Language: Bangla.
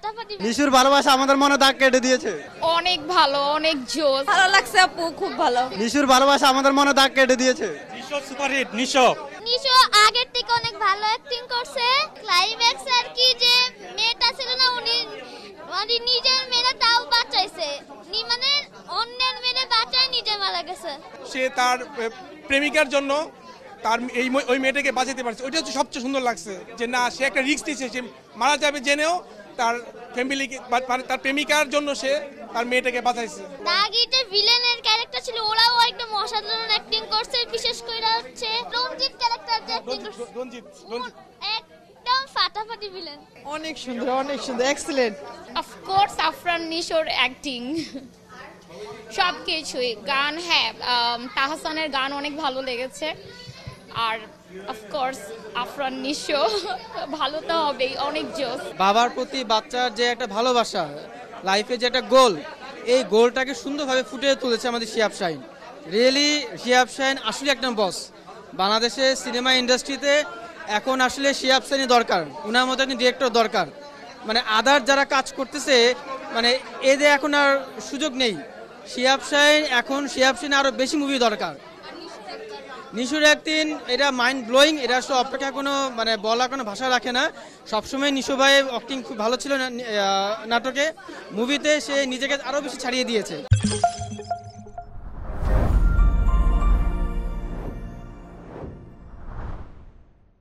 ফাটাফাটি। নিশুর ভালোবাসা আমাদের মনে দাগ কেটে দিয়েছে। অনেক ভালো, অনেক জোস, ভালো লাগছে আপু, খুব ভালো। নিশুর ভালোবাসা আমাদের মনে দাগ কেটে দিয়েছে। নিশো সুপারহিট। নিশো আগের থেকে অনেক ভালো অ্যাক্টিং করছে। ক্লাইম্যাক্স আর কি যে মেয়েটা ছিল না, উনি নিজের মেয়েরা তাও বাঁচাইছে, মানে অন্যের মেয়ে বাঁচায় নিজে মারা গেছে। সে তার প্রেমিকার জন্য তার ওই মেয়েটাকে বাঁচাতে পারছে, ওইটা হচ্ছে সবচেয়ে সুন্দর লাগছে। যে না, সে একটা রিস্ক নিয়েছে, সে মারা যাবে জেনেও তার ফ্যামিলিকে, তার প্রেমিকার জন্য সে তার মেয়েটাকে বাঁচাইছে। দাগি যে ভিলেনের ক্যারেক্টার ছিল, ওরাও একদম অসাধারণ অ্যাক্টিং করছে। বিশেষ করে হচ্ছে রঞ্জিত ক্যারেক্টার যে অ্যাক্টিং করছে, রঞ্জিত একদম ফাটাফাটি ভিলেন। অনেক সুন্দর, অনেক সুন্দর, এক্সেলেন্ট। অফকোর্স আফরান নিশোর অ্যাক্টিং, সব কিছুই, গান, হ্যাঁ তাহসানের গান অনেক ভালো লেগেছে। আর অফকোর্স আফরান নিশো ভালো তো হবেই, অনেক জোস। বাবার প্রতি বাচ্চার যে একটা ভালোবাসা, লাইফে যে একটা গোল, এই গোলটাকে সুন্দরভাবে ফুটিয়ে তুলেছে আমাদের শিহাব শাহীন। রিয়েলি শিহাব শাহীন আসলে একটা বস। বাংলাদেশে সিনেমা ইন্ডাস্ট্রিতে এখন আসলে শিহাব শাহীনই দরকার, উনার মতো একজন ডিরেক্টর দরকার। মানে আদার যারা কাজ করতেছে, মানে এদের এখন আর সুযোগ নেই। শিহাব শাহীন আরও বেশি মুভি দরকার। নিশুর অ্যাক্টিং এটা মাইন্ড ব্লোয়িং, এটা আসলে অপেক্ষা কোনো মানে বলা কোনো ভাষা রাখে না। সবসময় নিশু ভাই অ্যাক্টিং খুব ভালো ছিল নাটকে, মুভিতে সে নিজেকে আরও বেশি ছাড়িয়ে দিয়েছে।